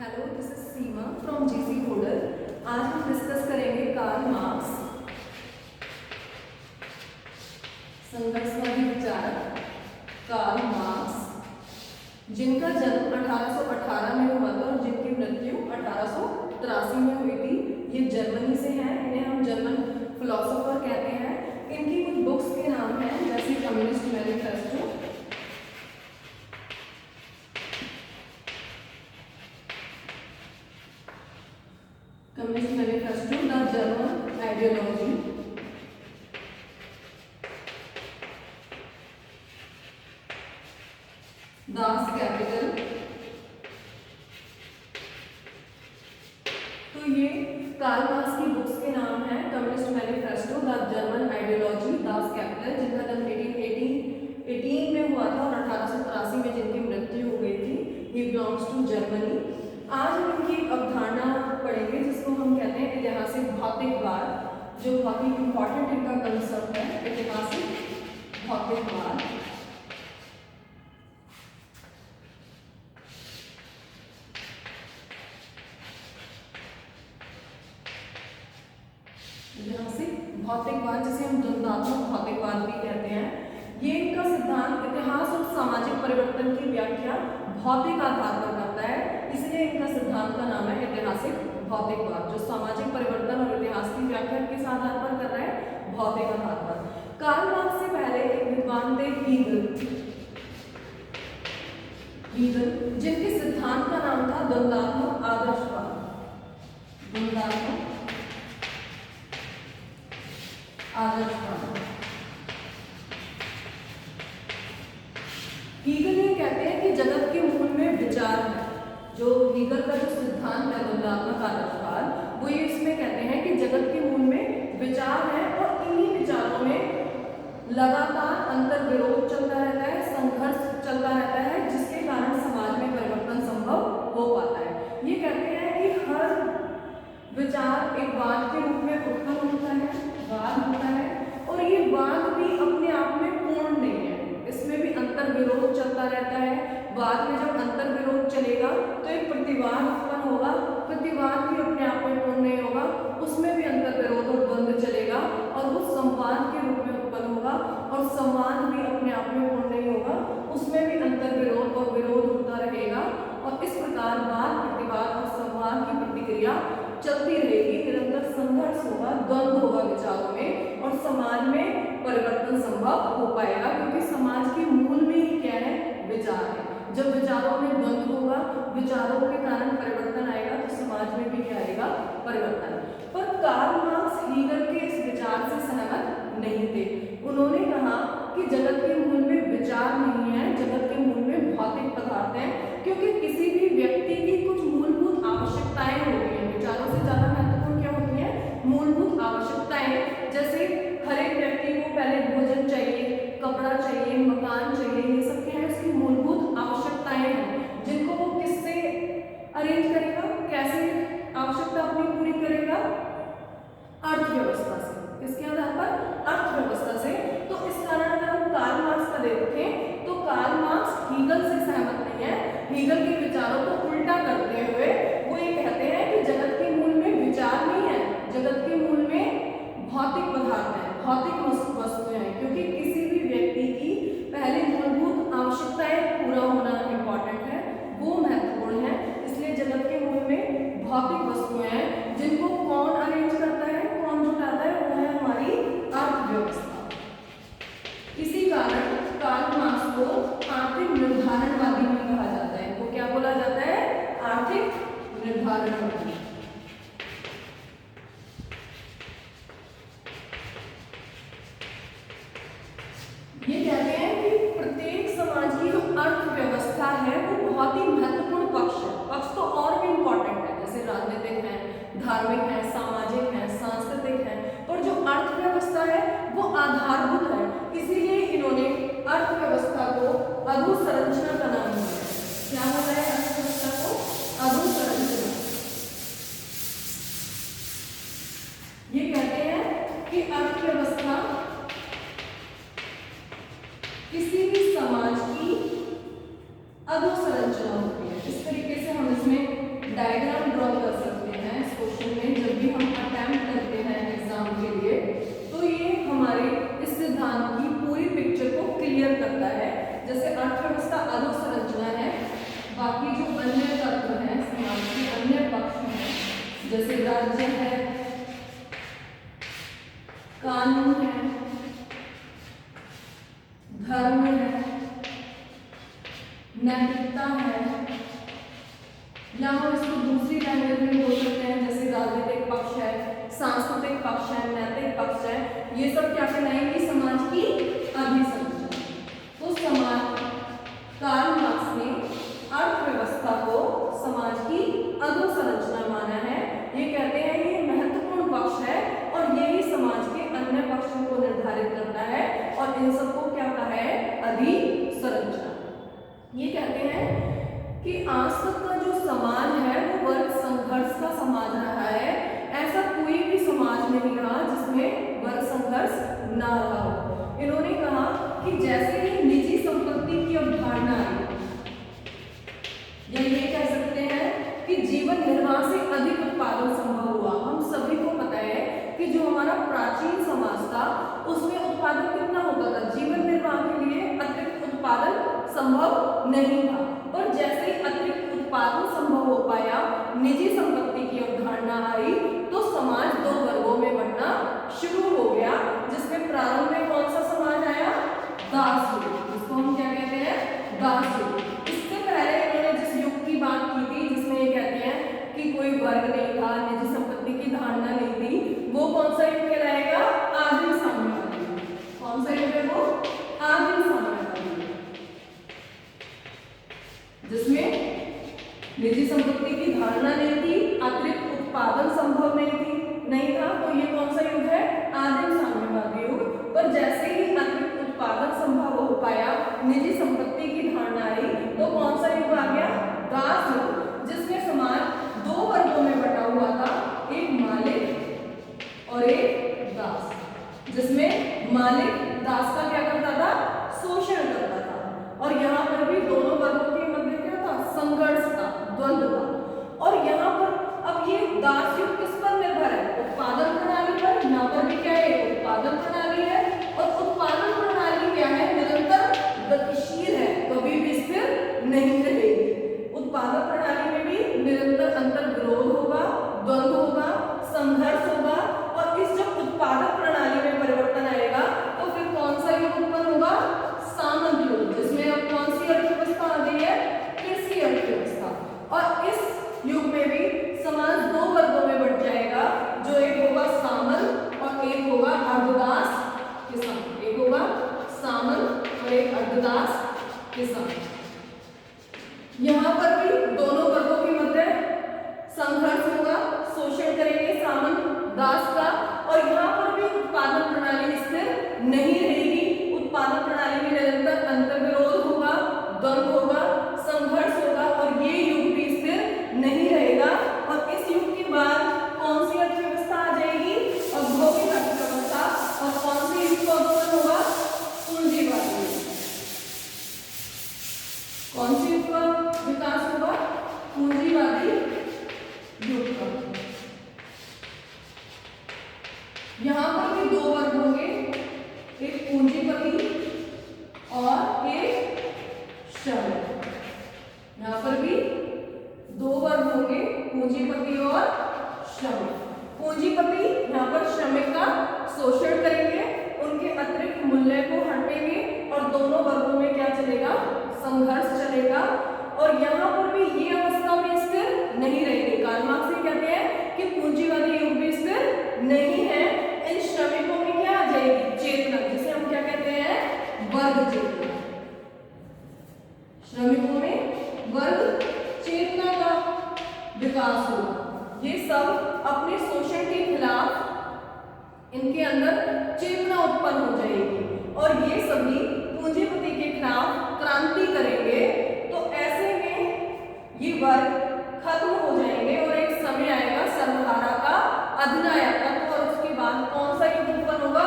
Hello, this is Seema from GC holder. आज हम discuss करेंगे कार्ल मार्क्स, संघर्षवादी विचारक कार्ल मार्क्स, जिनका जन्म 1818 में हुआ था और जिनकी मृत्यु 1883 में हुई थी। ये जर्मनी से हैं, इन्हें हम जर्मन फिलोसोफर कहते हैं। इनकी कुछ बुक्स के नाम हैं जैसे communist manifesto, communist manifesto, the German ideology, Das Kapital. तो ये कार्ल मार्क्स की बुक्स के नाम हैं communist manifesto, the German ideology, Das Kapital, जिनका जन्म 1818 में हुआ था और 1883 में जिनकी मृत्यु हो गई थी। He belongs to Germany. आज हम इनकी एक अवधारणा पढ़ेंगे जिसको हम कहते हैं ऐतिहासिक भौतिकवाद, जो बहुत ही इंपॉर्टेंट इनका कंसेप्ट है, ऐतिहासिक भौतिकवाद। ऐतिहासिक भौतिकवाद जिसे हम द्वंद्वात्मक भौतिकवाद भी कहते हैं। ये इनका सिद्धांत इतिहास और सामाजिक परिवर्तन की व्याख्या भौतिक आधार पर करता है, इसलिए इनका सिद्धांत का नाम है ऐतिहासिक भौतिकवाद, जो सामाजिक परिवर्तन और इतिहास की व्याख्या किस आधार पर कर रहा है, भौतिक आधार पर। कार्ल मार्क्स से पहले एक विद्वान थे हीगल, जिनके सिद्धांत का नाम था द्वंद्वात्मक आदर्शवाद, द्वंद्वात्मक आदर्शवाद। हीगल ये कहते हैं कि जगत के मूल में विचार है। जो हीगल का जो सिद्धांत है द्वंद्वात्मक आदर्शवाद, वो ये इसमें कहते हैं कि जगत के मूल में विचार है और इन्हीं विचारों में लगातार अंतर विरोध चलता रहता है, संघर्ष चलता रहता है, जिसके कारण समाज में परिवर्तन संभव हो पाता है। ये कहते हैं कि हर विचार एक वाद के रूप में उत्पन्न होता है, वाद होता है, और ये वाद भी अपने आप में पूर्ण नहीं है, इसमें भी अंतर विरोध चलता रहता है। वाद में जब अंतर विरोध चलेगा तो एक प्रतिवाद उत्पन्न होगा, प्रतिवाद भी अपने आप में पूर्ण नहीं होगा, उसमें भी अंतर विरोध और द्वंद्व चलेगा और वो संवाद के रूप में उत्पन्न होगा, और संवाद भी अपने आप में पूर्ण नहीं होगा, उसमें भी अंतर विरोध और विरोध होता रहेगा। और इस प्रकार वाद, प्रतिवाद और संवाद की प्रतिक्रिया चलती रहेगी, निरंतर संघर्ष होगा, द्वंद्व होगा विचारों में, और समाज में परिवर्तन संभव हो पाएगा, क्योंकि समाज के मूल में ही क्या है, विचार है। जब विचारों में द्वंद्व होगा, विचारों के कारण परिवर्तन आएगा, तो समाज में भी क्या आएगा, परिवर्तन। पर कार्ल मार्क्स हीगल के इस विचार से सहमत नहीं थे। उन्होंने कहा कि जगत के मूल में विचार नहीं है, जगत के मूल में भौतिक पदार्थ है, क्योंकि किसी भी व्यक्ति की कुछ मूलभूत आवश्यकताएं होती हैं। विचारों से ज्यादा महत्वपूर्ण क्या होती है, मूलभूत आवश्यकताएं। जैसे हर एक व्यक्ति को पहले भोजन चाहिए, कपड़ा चाहिए, मकान चाहिए, ये सब क्या है, उसकी मूलभूत आवश्यकताएं हैं, जिनको वो किससे अरेंज करेगा, कैसे आवश्यकता अपनी पूरी करेगा, अर्थव्यवस्था से। किसके आधार पर, अर्थव्यवस्था से। तो इस कारण अगर हम कार्ल मार्क्स का देखें तो कार्ल मार्क्स हीगल से सहमत नहीं है। हीगल के विचारों को उल्टा करते हुए वो ये कहते हैं कि जगत के मूल में विचार नहीं है, जगत के मूल में भौतिक पदार्थ है, भौतिक वस्तुएं हैं, क्योंकि किसी भी व्यक्ति की पहले मूलभूत आवश्यकताएं पूरा होना इंपॉर्टेंट है, वो महत्वपूर्ण है। इसलिए जगत के मूल में भौतिक वस्तुएं हैं, जिनको कौन अरेंज करता है, कौन जुटाता है, वो है हमारी अर्थव्यवस्था। इसी कारण कार्ल मार्क्स को आर्थिक निर्धारणवादी भी कहा जाता है। वो क्या बोला जाता है, आर्थिक निर्धारणवादी। ये कहते हैं कि प्रत्येक समाज की जो अर्थव्यवस्था है वो बहुत ही महत्वपूर्ण पक्ष है। पक्ष तो और भी इंपॉर्टेंट है, जैसे राजनीतिक है, धार्मिक है, सामाजिक है, सांस्कृतिक है, और जो अर्थव्यवस्था है वो आधारभूत है। इसीलिए इन्होंने अर्थव्यवस्था को अधोसंरचना का नाम दिया है। क्या होता है अर्थव्यवस्था को, अधोसंरचना। डायग्राम ड्रॉ कर सकते हैं इस क्वेश्चन में जब भी हम अटेम्प्ट करते हैं एग्जाम के लिए, तो ये हमारे इस सिद्धांत की पूरी पिक्चर को क्लियर करता है। जैसे अर्थव्यवस्था अधोसंरचना है, बाकी जो अन्य तत्व हैं समाज के अन्य पक्ष हैं, जैसे राज्य है, कानून है, धर्म है, नैतिकता है, या हम इसको दूसरी लैंग्वेज में बोल सकते हैं जैसे राजनीतिक पक्ष है, सांस्कृतिक पक्ष है, नैतिक पक्ष है, ये सब क्या कहलाएंगे? समाज की अभिसंरचना। तो समाज कार्ल मार्क्स ने अर्थव्यवस्था को समाज की अधोसंरचना माना है। ये कहते हैं ये महत्वपूर्ण पक्ष है और यही समाज के अन्य पक्षों को निर्धारित करता है और इन सबको क्या कहा है? अधिसंरचना। ये कहते हैं कि आज तक का जो समाज है वो वर्ग संघर्ष का समाज रहा है। ऐसा कोई भी समाज नहीं रहा जिसमें वर्ग संघर्ष ना रहा हो। इन्होंने कहा कि जैसे ही निजी संपत्ति की अवधारणा आई, या ये कह सकते हैं कि जीवन निर्वाह से अधिक उत्पादन संभव हुआ। हम सभी को पता है कि जो हमारा प्राचीन समाज था उसमें उत्पादन कितना होता था? जीवन निर्वाह के लिए अतिरिक्त उत्पादन संभव नहीं था। और जैसे ही अतिरिक्त उत्पादन संभव हो पाया, निजी संपत्ति की अवधारणा आई, तो समाज दो वर्गों में बढ़ना शुरू हो गया, जिसमें प्रारंभ में कौन सा समाज आया? दास युग, जिसको हम क्या कहते हैं? दास युग। इससे पहले इन्होंने जिस युग की बात की थी जिसमें ये कहते हैं कि कोई वर्ग नहीं था, निजी संपत्ति की धारणा नहीं थी, वो कौन सा युग कहलाएगा? आदिम साम्यवादी युग। कौन सा युग है वो? आदिम साम्यवादी युग, जिसमें निजी संपत्ति की धारणा नहीं थी, अतिरिक्त उत्पादन संभव नहीं था। तो ये कौन सा युग है? आदिम साम्यवादी युग। पर जैसे ही अतिरिक्त उत्पादन संभव हो पाया, निजी संपत्ति की धारणा आई, तो कौन सा युग आ गया? दास युग, जिसमें समाज दो वर्गों में बटा हुआ था, एक मालिक और एक दास, जिसमें मालिक दास का क्या करता था? शोषण करता था। और यहाँ पर भी दोनों वर्गों के मध्य क्या था? संघर्ष था, द्वंद्व था। और यहाँ पर अब ये दास युग किस पर निर्भर है? उत्पादन प्रणाली पर। यहाँ पर भी क्या है? उत्पादन प्रणाली है। और उत्पादन प्रणाली क्या है? निरंतर गतिशील है, कभी भी स्थिर नहीं रहेगी। उत्पादन प्रणाली में भी निरंतर अंतर विरोध होगा, द्वंद्व होगा, संघर्ष होगा। और इस जब उत्पादन प्रणाली में परिवर्तन आएगा तो फिर कौन सा युग उत्पन्न होगा? सामंत युग, जिसमें अब कौन सी अर्थव्यवस्था आ गई है? कृषि अर्थव्यवस्था। और इस युग में भी समाज दो वर्गों में बढ़ जाएगा, जो एक होगा सामंत और एक होगा अर्धदास किसान। एक होगा सामंत और एक अर्धदास किसान। यहाँ पर भी दोनों वर्गों के मध्य संघर्ष होगा, शोषण करेंगे सामंत दास का। और यहाँ पर भी उत्पादन प्रणाली स्थिर नहीं रहेगी, उत्पादन प्रणाली में निरंतर अंतर्विरोध होगा, द्वंद्व होगा, संघर्ष होगा। और ये युग भी स्थिर नहीं रहेगा। और इस युग के बाद कौन सी अर्थव्यवस्था आ जाएगी? औद्योगिक अर्थव्यवस्था। और कौन सी युग का उत्पन्न होगा? पूंजीवादी युग। कौन सी युग का विकास होगा? पूंजीवादी युग का। यहाँ पर भी दो वर्ग होंगे, एक पूंजीपति और एक श्रमिक। यहाँ पर भी दो वर्ग होंगे, पूंजीपति और श्रमिक। पूंजीपति यहाँ पर श्रमिक का शोषण करेंगे, उनके अतिरिक्त मूल्य को हटेंगे और दोनों वर्गों में क्या चलेगा? संघर्ष चलेगा। और यहाँ पर भी ये अवस्था में स्थिर नहीं रहेगी। कार्ल मार्क्स ये कहते हैं कि पूंजीवादी युग भी स्थिर नहीं है। इन श्रमिकों में क्या आ जाएगी? चेतना, जिसे हम क्या कहते हैं? वर्ग चेतना। श्रमिकों में वर्ग चेतना का विकास होगा। ये सब अपने शोषण के खिलाफ इनके अंदर चेतना उत्पन्न हो जाएगी और ये सभी पूंजीपति के खिलाफ क्रांति करेंगे। तो ऐसे में ये वर्ग खत्म हो जाएंगे और एक समय आएगा सर्वहारा का अधिनायकत्व। और उसके बाद कौन सा युग उत्पन्न होगा?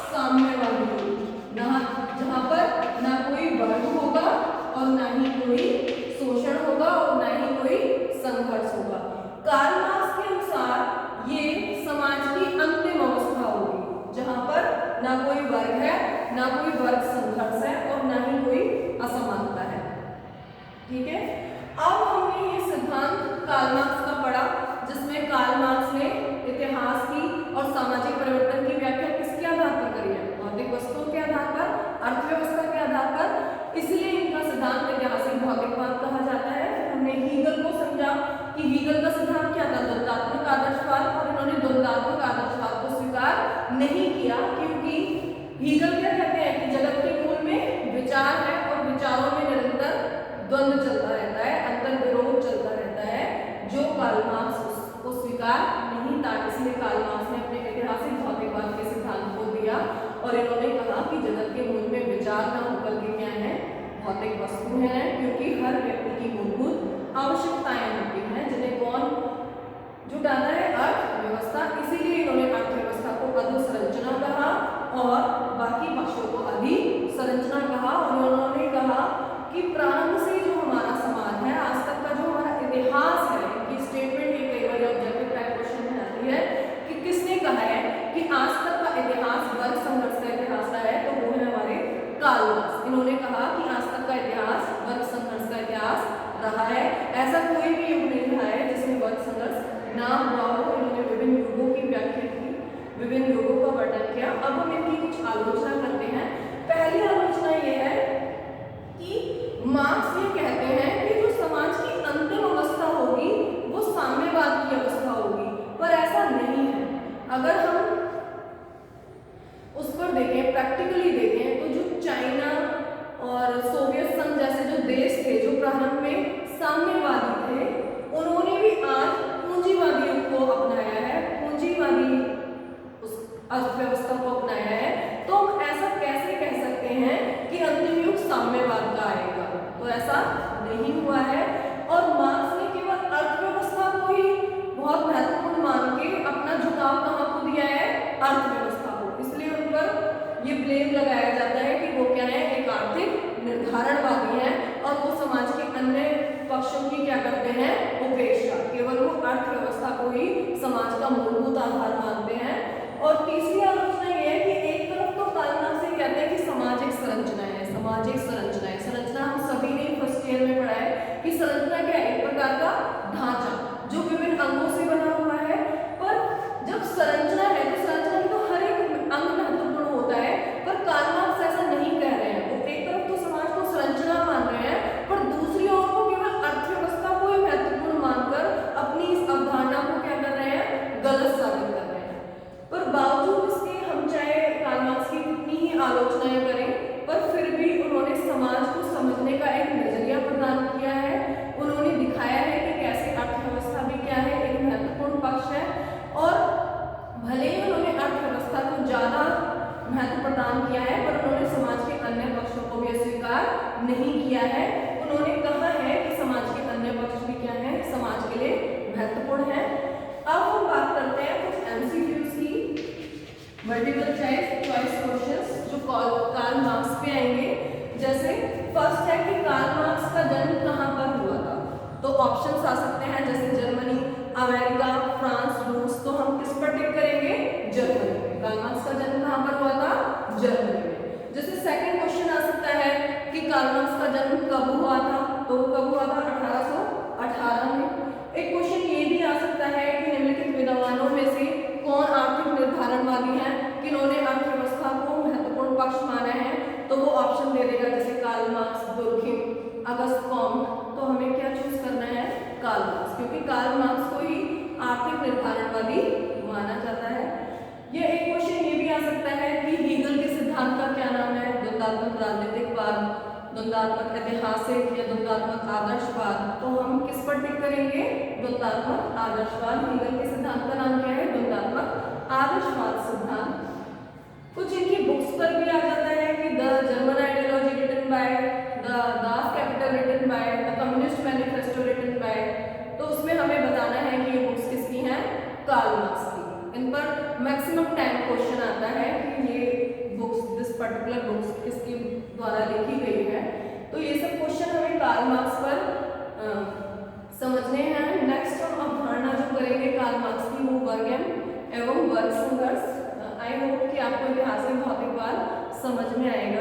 साम्यवादी युग, जहां पर ना कोई वर्ग होगा और ना ही कोई शोषण होगा और ना ही कोई संघर्ष होगा। स्वीकार नहीं था, इसलिए कार्ल मार्क्स ने अपने ऐतिहासिक भौतिकवाद के सिद्धांत को दिया और इन्होंने कहा कि जगत के मूल में विचार न होकर के क्या है, भौतिक वस्तु है, क्योंकि हर व्यक्ति की मूलभूत आवश्यकताएं होती हैं जिन्हें कौन जुटाता है, अर्थव्यवस्था। इसीलिए इन्होंने अर्थव्यवस्था को अधोसंरचना कहा और बाकी पक्षों को अधिसंरचना कहा। और उन्होंने कहा कि प्रारंभ से जो हमारा समाज है, आज तक का जो हमारा इतिहास है, कि स्टेटमेंट ये कई बार ऑब्जेक्टिव टाइप क्वेश्चन में आती है कि किसने कहा है कि आज तक का इतिहास वर्ग संघर्ष का इतिहास रहा है, तो वो है हमारे कार्ल मार्क्स। इन्होंने कहा कि आज तक का इतिहास वर्ग संघर्ष का इतिहास रहा है, ऐसा कोई भी युग नहीं रहा है जिसमें वर्ग संघर्ष ना हुआ हो। इन्होंने विभिन्न युगों की व्याख्या की, विभिन्न युगों का वर्णन किया। अब हम इनकी कुछ आलोचना करते हैं। पहली आलोचना ये है कि मार्क्स ये कहते हैं कि जो समाज की अंतिम अवस्था होगी वो साम्यवाद की अवस्था होगी, पर ऐसा नहीं है। अगर हम उस पर देखें, प्रैक्टिकली देखें, तो जो चाइना और सोवियत संघ जैसे जो देश थे जो प्रारंभ में साम्यवादी थे, उन्होंने भी आज पूंजीवादी युग को अपनाया है, पूंजीवादी उस अर्थव्यवस्था को अपनाया है। तो हम ऐसा कैसे कह सकते हैं कि अंतिम युग साम्यवाद का आएगा? तो ऐसा नहीं हुआ है। और मार्क्स ने केवल अर्थव्यवस्था को ही बहुत महत्वपूर्ण मान के अपना झुकाव कहाँ को दिया है? अर्थव्यवस्था को। इसलिए उन पर ये ब्लेम लगाया जाता है कि वो क्या है, एक आर्थिक निर्धारणवादी है और वो समाज के अन्य पक्षों की क्या करते हैं, उपेक्षा। केवल वो अर्थव्यवस्था को ही समाज का मूलभूत आधार मानते हैं। और तीसरी आलोचना ये है कि एक तरफ तो कार्ल मार्क्स से कहते हैं कि समाज एक संरचना है, समाज एक संरचना है। संरचना हम सभी ने फर्स्ट ईयर में पढ़ा है कि संरचना क्या है, एक प्रकार का ढांचा जो विभिन्न अंगों से बना हुआ है। पर जब संरचना है तो संरचना में तो हर एक अंग महत्वपूर्ण होता है, पर कार्ल मार्क्स ऐसा नहीं कह रहे हैं। वो एक तरफ तो समाज को संरचना मान रहे हैं, पर दूसरी ओर को केवल अर्थव्यवस्था को ही महत्वपूर्ण मानकर अपनी इस अवधारणा को क्या कर रहे हैं, गलत साबित कर रहे हैं। पर बावजूद इसके हम चाहे कार्ल मार्क्स की कितनी ही आलोचनाएं करें, पर फिर भी उन्होंने समाज को समझने का एक नजरिया प्रदान किया है। उन्होंने दिखाया है कि कैसे अर्थव्यवस्था भी क्या है, एक महत्वपूर्ण पक्ष है। और भले ही उन्होंने अर्थव्यवस्था को ज्यादा महत्व प्रदान किया है, पर उन्होंने समाज के अन्य पक्षों को भी अस्वीकार नहीं किया है। उन्होंने कहा है कि समाज के अन्य पक्ष भी क्या है, समाज के लिए महत्वपूर्ण है। अब हम बात करते हैं कुछ एमसीक्यूज की, मल्टीपल चॉइस क्वेश्चंस जो कार्ल मार्क्स पे आएंगे। जैसे फर्स्ट है कि कार्ल मार्क्स का जन्म कहाँ पर हुआ था? तो ऑप्शंस आ सकते हैं जैसे जर्मनी, अमेरिका, फ्रांस, रूस। तो हम किस पर टिक करेंगे? जर्मनी में। कार्ल मार्क्स का जन्म कहाँ पर हुआ था? जर्मनी में। जैसे सेकंड क्वेश्चन आ सकता है कि कार्ल मार्क्स का जन्म कब हुआ था? तो कब हुआ था? 1818 में। एक क्वेश्चन ये भी आ सकता है कि निम्नलिखित विद्वानों में से कौन आर्थिक निर्धारणवादी हैं, किन्होंने अर्थव्यवस्था को महत्वपूर्ण पक्ष माना है? तो वो ऑप्शन दे देगा जैसे Karl Marx, Durkheim, Auguste Comte. तो हमें क्या चूज करना है? कार्ल मार्क्स, क्योंकि कार्ल मार्क्स को ही आर्थिक निर्धारणवादी माना जाता है। ये एक क्वेश्चन ये भी आ सकता है कि हीगल के सिद्धांत का क्या नाम है? द्वंद्वात्मक राजनीतिकवाद, द्वंद्वात्मक ऐतिहासिक या द्वंद्वात्मक आदर्शवाद। तो हम किस पर टिक करेंगे? द्वंद्वात्मक आदर्शवाद। हीगल के सिद्धांत का नाम क्या है? द्वंद्वात्मक आदर्शवाद सिद्धांत। कुछ इनकी बुक्स पर भी आ जाता है कि the German Ideology written by, the Das Kapital written by, the Communist Manifesto written by. तो उसमें हमें बताना है कि ये बुक्स किसकी हैं? कार्ल मार्क्स की। इन पर मैक्सिमम टाइम क्वेश्चन आता है कि ये बुक्स, दिस पर्टिकुलर बुक्स किसके द्वारा लिखी गई है। तो ये सब क्वेश्चन हमें कार्ल मार्क्स पर समझने हैं। नेक्स्ट हम अवधारणा जो करेंगे कार्ल मार्क्स की, वो वर्ग एवं वर्ग संघर्ष। आई होप कि आपको ऐतिहासिक भौतिकवाद समझ में आएगा।